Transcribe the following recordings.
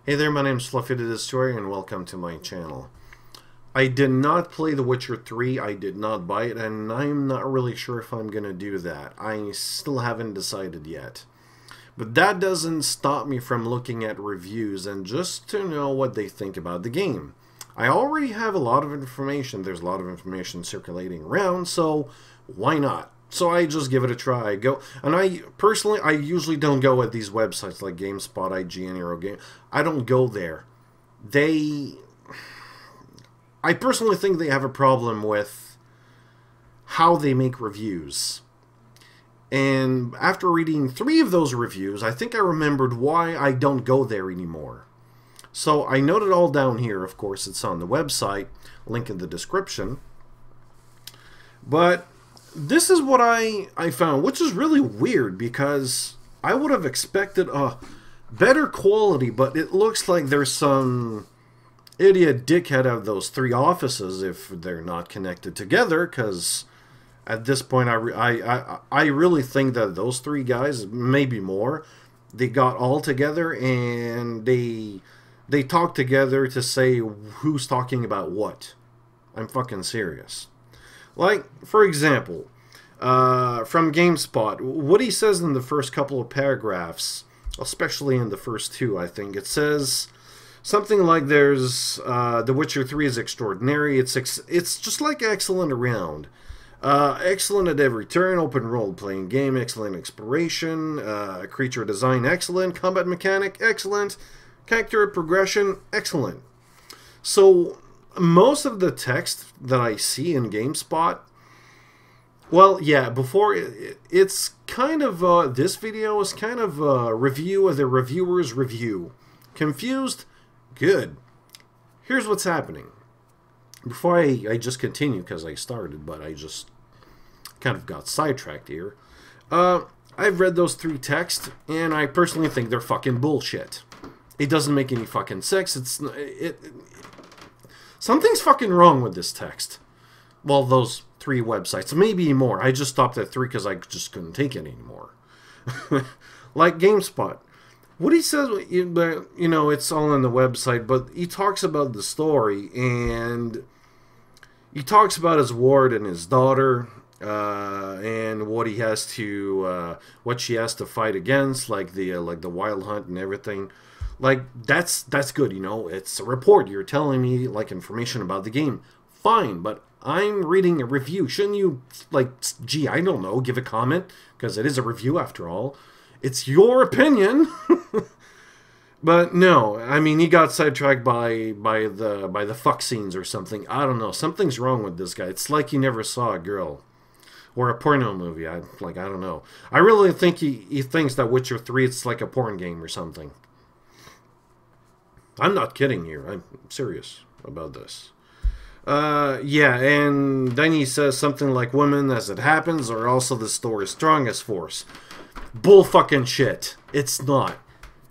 Hey there, my name's Fluffy the Destroyer, and welcome to my channel. I did not play The Witcher 3, I did not buy it, and I'm not really sure if I'm gonna do that. I still haven't decided yet. But that doesn't stop me from looking at reviews and just to know what they think about the game. I already have a lot of information, there's a lot of information circulating around, so why not? So I just give it a try. Personally, I usually don't go at these websites like GameSpot, iGN, Eurogamer. I don't go there. I personally think they have a problem with how they make reviews. And after reading 3 of those reviews, I think I remembered why I don't go there anymore. So I noted all down here. Of course, it's on the website, link in the description. But this is what I found, which is really weird because I would have expected a better quality, but it looks like there's some idiot dickhead of those 3 offices if they're not connected together, because at this point I really think that those 3 guys, maybe more, they got all together and they talk together to say who's talking about what. I'm fucking serious. Like, for example, from GameSpot, what he says in the first couple of paragraphs, especially in the first 2, I think, it says something like there's The Witcher 3 is extraordinary. It's just like excellent around. Excellent at every turn, open role-playing game, excellent exploration, creature design, excellent, combat mechanic, excellent, character progression, excellent. So most of the text that I see in GameSpot, well, yeah, before it's kind of this video is kind of a review of the reviewer's review. Confused? Good. Here's what's happening. Before I just continue, because I started, but I just kind of got sidetracked here. I've read those 3 texts, and I personally think they're fucking bullshit. It doesn't make any fucking sense. Something's fucking wrong with this text. Well, those 3 websites. Maybe more. I just stopped at 3 because I just couldn't take it anymore. Like GameSpot. What he says, you know, it's all on the website, but he talks about the story, and he talks about his ward and his daughter, and what he has to, what she has to fight against, like the wild hunt and everything. Like, that's good, you know. It's a report. You're telling me, like, information about the game. Fine, but I'm reading a review. Shouldn't you, like, gee, I don't know, give a comment? Because it is a review, after all. It's your opinion. But no, I mean, he got sidetracked by the fuck scenes or something. I don't know. Something's wrong with this guy. It's like he never saw a girl. Or a porno movie. I don't know. I really think he thinks that Witcher 3, it's like a porn game or something. I'm not kidding here. I'm serious about this. Yeah, and then he says something like, women, as it happens, are also the story's strongest force. Bull fucking shit. It's not.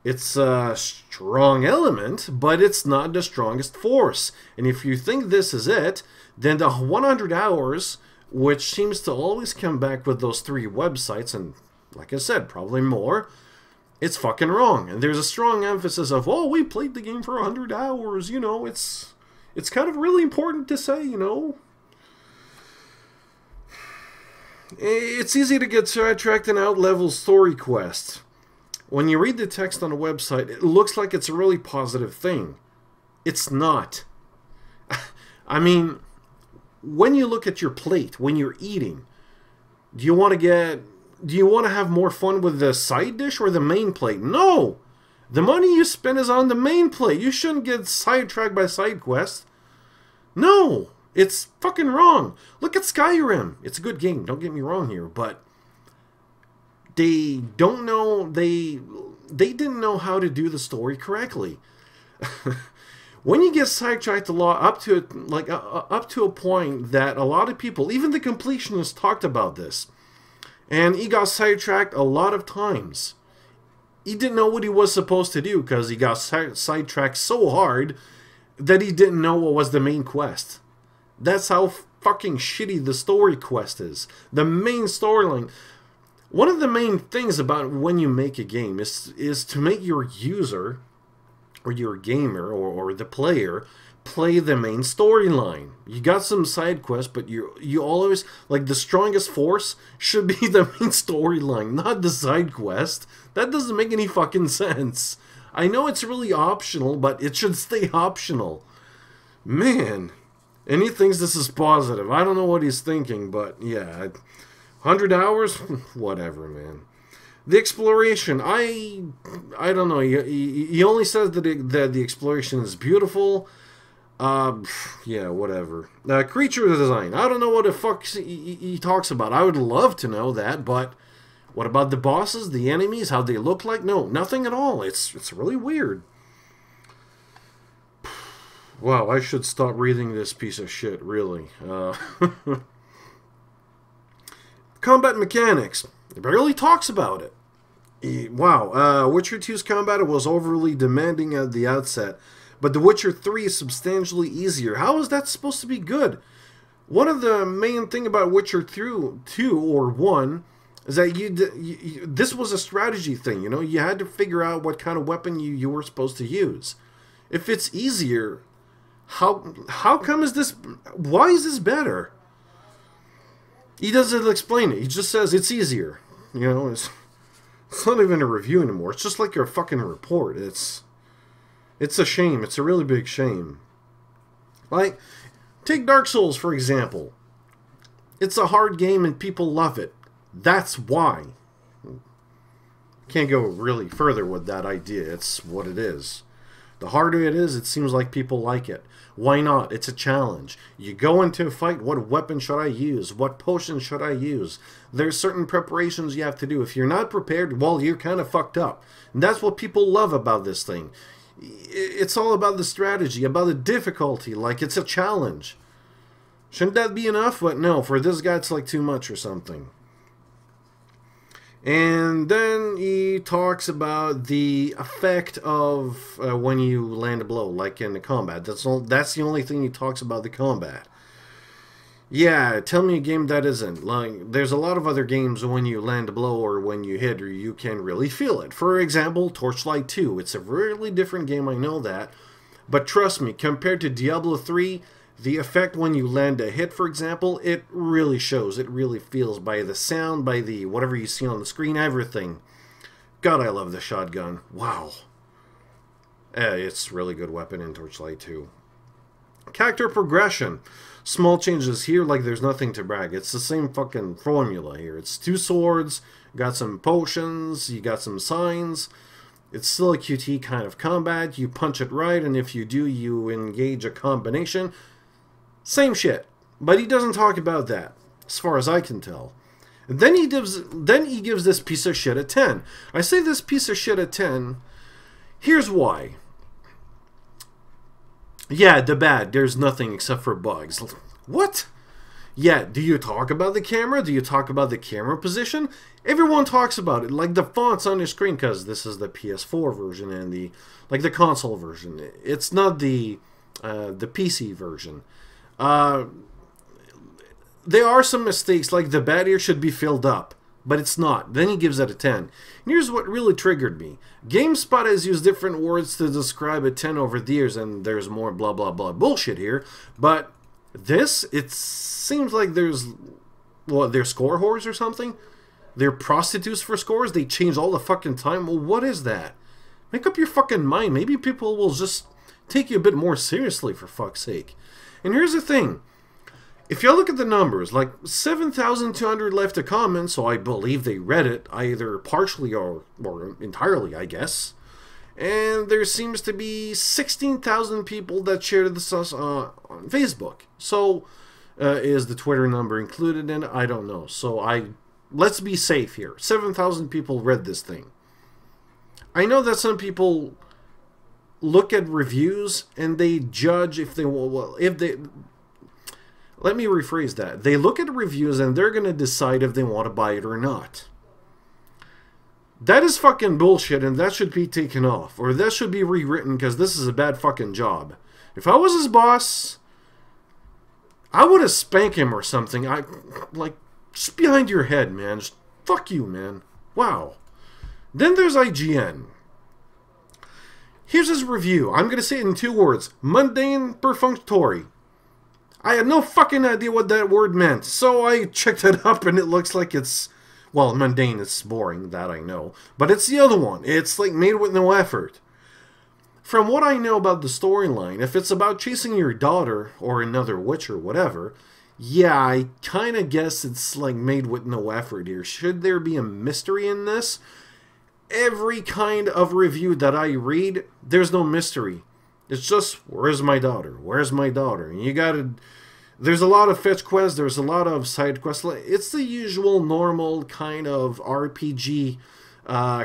It's a strong element, but it's not the strongest force. And if you think this is it, then the 100 hours, which seems to always come back with those 3 websites, and like I said, probably more, it's fucking wrong. And there's a strong emphasis of, oh, we played the game for 100 hours, you know, it's kind of really important to say, you know. It's easy to get sidetracked in out-level story quests. When you read the text on a website, it looks like it's a really positive thing. It's not. I mean, when you look at your plate, when you're eating, do you want to have more fun with the side dish or the main plate? No! The money you spend is on the main plate. You shouldn't get sidetracked by side quests. No! It's fucking wrong. Look at Skyrim. It's a good game, don't get me wrong here, but they don't know, they didn't know how to do the story correctly. When you get sidetracked a lot, up to a point that a lot of people, even the completionists, talked about this. And he got sidetracked a lot of times. He didn't know what he was supposed to do because he got sidetracked so hard that he didn't know what was the main quest. That's how fucking shitty the story quest is. The main storyline. One of the main things about when you make a game is to make your user or you're a gamer or the player, play the main storyline. You got some side quests, but you always, like, the strongest force should be the main storyline, not the side quest. That doesn't make any fucking sense. I know it's really optional, but it should stay optional. Man. And he thinks this is positive. I don't know what he's thinking, but yeah. 100 hours? Whatever, man. The exploration, I don't know. He only says that the exploration is beautiful. Yeah, whatever. Creature design, I don't know what the fuck he talks about. I would love to know that, but what about the bosses, the enemies, how they look like? No, nothing at all. It's really weird. Wow, I should stop reading this piece of shit, really. Combat mechanics. It barely talks about it. Wow, Witcher 2's combat was overly demanding at the outset, but The Witcher 3 is substantially easier. How is that supposed to be good? One of the main thing about Witcher 2 or 1 is that this was a strategy thing, you know? You had to figure out what kind of weapon you were supposed to use. If it's easier, how come is this... Why is this better? He doesn't explain it. He just says it's easier. You know, it's not even a review anymore. It's just like your fucking report. It's a shame. It's a really big shame. Like, take Dark Souls, for example. It's a hard game and people love it. That's why. Can't go really further with that idea. It's what it is. The harder it is, it seems like people like it. Why not? It's a challenge. You go into a fight, what weapon should I use? What potion should I use? There's certain preparations you have to do. If you're not prepared, well, you're kind of fucked up. And that's what people love about this thing. It's all about the strategy, about the difficulty, like it's a challenge. Shouldn't that be enough? But no, for this guy it's like too much or something. And then he talks about the effect of when you land a blow, like in the combat. That's the only thing he talks about, the combat. Yeah, tell me a game that isn't. Like, there's a lot of other games when you land a blow or when you hit, or you can really feel it. For example, Torchlight 2. It's a really different game, I know that. But trust me, compared to Diablo 3, the effect when you land a hit, for example, it really shows. It really feels by the sound, by the whatever you see on the screen, everything. God, I love the shotgun. Wow. It's a really good weapon in Torchlight 2. Character progression. Small changes here, like there's nothing to brag. It's the same fucking formula here. It's 2 swords, got some potions, you got some signs. It's still a QT kind of combat. You punch it right, and if you do, you engage a combination. Same shit. But he doesn't talk about that, as far as I can tell. And then he gives this piece of shit a 10. I say this piece of shit a 10. Here's why. Yeah, the bad. There's nothing except for bugs. What? Yeah, do you talk about the camera? Do you talk about the camera position? Everyone talks about it. Like the fonts on your screen, because this is the PS4 version and the console version. It's not the PC version. There are some mistakes, like the bad ear should be filled up, but it's not. Then he gives it a 10. And here's what really triggered me. GameSpot has used different words to describe a 10 over the years, and there's more blah blah blah bullshit here. But this, it seems like there's, what, they're score whores or something? They're prostitutes for scores? They change all the fucking time? Well, what is that? Make up your fucking mind. Maybe people will just take you a bit more seriously, for fuck's sake. And here's the thing. If you look at the numbers, like 7,200 left a comment, so I believe they read it, either partially or entirely, I guess. And there seems to be 16,000 people that shared this on Facebook. So, is the Twitter number included in it? I don't know. So, let's be safe here. 7,000 people read this thing. I know that some people look at reviews and they judge if they... Let me rephrase that. They look at reviews and they're going to decide if they want to buy it or not. That is fucking bullshit, and that should be taken off. Or that should be rewritten, because this is a bad fucking job. If I was his boss, I would have spanked him or something. Like, just behind your head, man. Just, fuck you, man. Wow. Then there's IGN. Here's his review. I'm going to say it in 2 words. Mundane perfunctory. I had no fucking idea what that word meant, so I checked it up and it looks like it's... Well, mundane is boring, that I know. But it's the other one. It's like made with no effort. From what I know about the storyline, if it's about chasing your daughter or another witch or whatever, yeah, I kind of guess it's like made with no effort here. Should there be a mystery in this? Every kind of review that I read, there's no mystery. It's just, where's my daughter? Where's my daughter? And you gotta... There's a lot of fetch quests, there's a lot of side quests. It's the usual, normal kind of RPG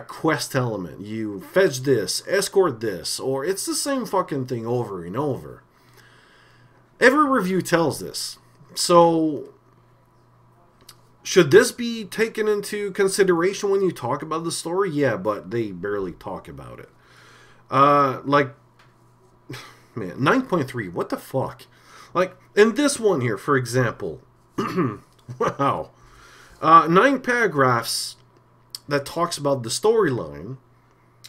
quest element. You fetch this, escort this, or it's the same fucking thing over and over. Every review tells this. So, should this be taken into consideration when you talk about the story? Yeah, but they barely talk about it. Like, man, 9.3, what the fuck? Like, in this one here, for example, wow, 9 paragraphs that talks about the storyline,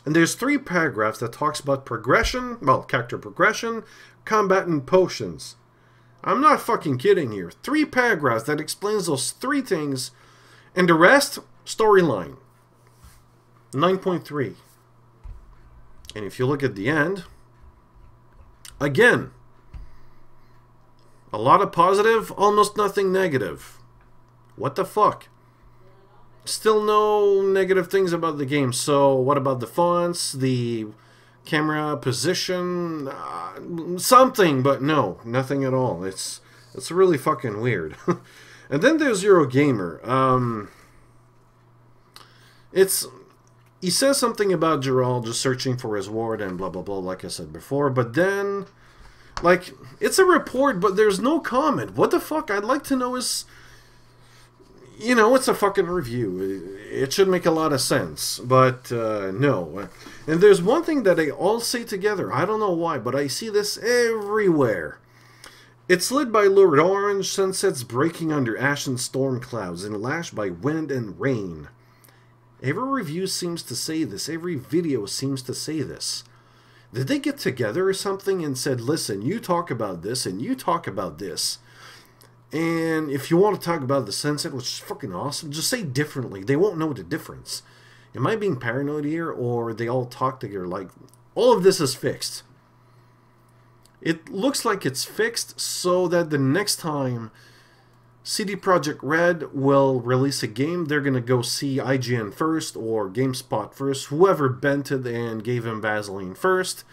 and there's 3 paragraphs that talks about progression, well, character progression, combat, and potions. I'm not fucking kidding here. 3 paragraphs that explains those 3 things, and the rest, storyline. 9.3. And if you look at the end, again, a lot of positive, almost nothing negative. What the fuck? Still no negative things about the game. So what about the fonts, the camera position, something, but no, nothing at all. It's really fucking weird. And then there's Eurogamer. He says something about Gerald just searching for his ward and blah blah blah, like I said before, but then, like, it's a report, but there's no comment. What the fuck? I'd like to know is, you know, it's a fucking review. It should make a lot of sense, but no. And there's one thing that they all say together. I don't know why, but I see this everywhere. It's lit by lurid orange, sunsets breaking under ashen storm clouds, and lashed by wind and rain. Every review seems to say this. Every video seems to say this. Did they get together or something and said, listen, you talk about this and you talk about this. And if you want to talk about the sunset, which is fucking awesome, just say differently. They won't know the difference. Am I being paranoid here, or they all talk together like, all of this is fixed? It looks like it's fixed so that the next time CD Projekt Red will release a game, they're going to go see iGN first or GameSpot first, whoever bent it and gave him Vaseline first.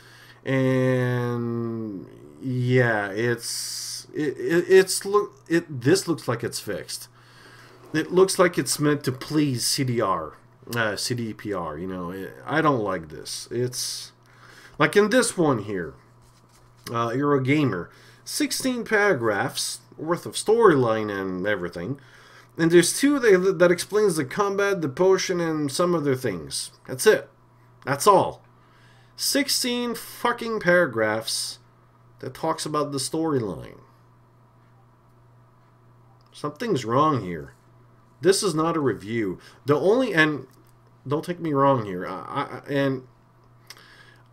And yeah, this looks like it's fixed. It looks like it's meant to please CDPR, you know. I don't like this. It's like in this one here, Eurogamer, 16 paragraphs worth of storyline and everything, and there's 2 that explains the combat, the potion, and some other things. That's it. That's all. 16 fucking paragraphs that talks about the storyline. Something's wrong here. This is not a review. And don't take me wrong here,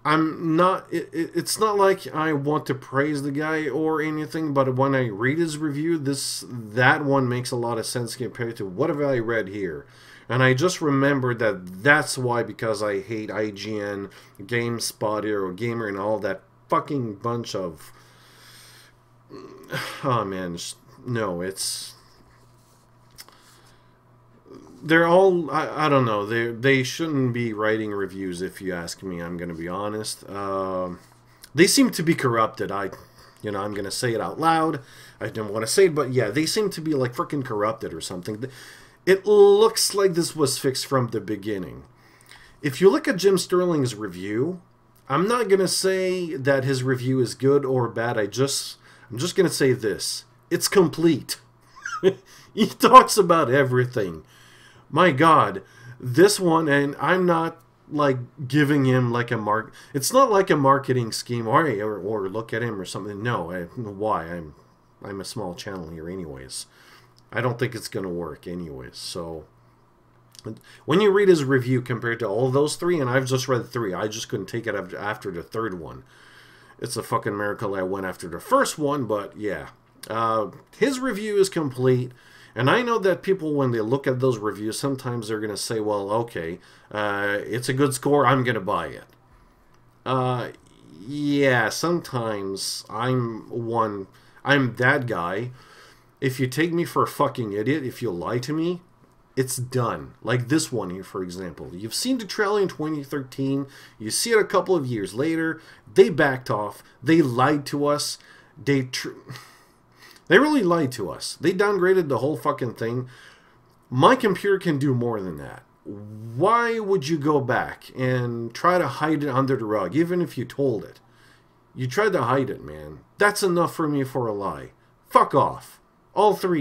I'm not, it's not like I want to praise the guy or anything, but when I read his review, that one makes a lot of sense compared to whatever I read here. And I just remembered that that's why, because I hate IGN, GameSpot, Eurogamer, and all that fucking bunch of... Oh man, no, it's... They're all, I don't know, they shouldn't be writing reviews, if you ask me. I'm going to be honest. They seem to be corrupted. I'm going to say it out loud. I didn't want to say it, but yeah, they seem to be like freaking corrupted or something. It looks like this was fixed from the beginning. If you look at Jim Sterling's review, I'm not going to say that his review is good or bad. I'm just going to say this. It's complete. He talks about everything. My God, this one, and I'm not like giving him like a it's not like a marketing scheme, or look at him or something. No, why? I'm a small channel here anyways. I don't think it's gonna work anyways. So When you read his review compared to all those three, and I've just read three, I just couldn't take it after the third one. It's a fucking miracle I went after the first one, but yeah. His review is complete, and I know that people, when they look at those reviews, sometimes they're going to say, well, okay, it's a good score, I'm going to buy it. Yeah, sometimes I'm that guy. If you take me for a fucking idiot, if you lie to me, it's done. Like this one here, for example. You've seen the trailer in 2013. You see it a couple of years later. They backed off. They lied to us. They really lied to us. They downgraded the whole fucking thing. My computer can do more than that. Why would you go back and try to hide it under the rug, even if you told it? You tried to hide it, man. That's enough for me for a lie. Fuck off. All four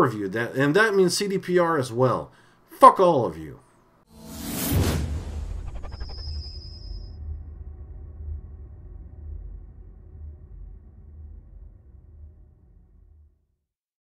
of you. And that means CDPR as well. Fuck all of you.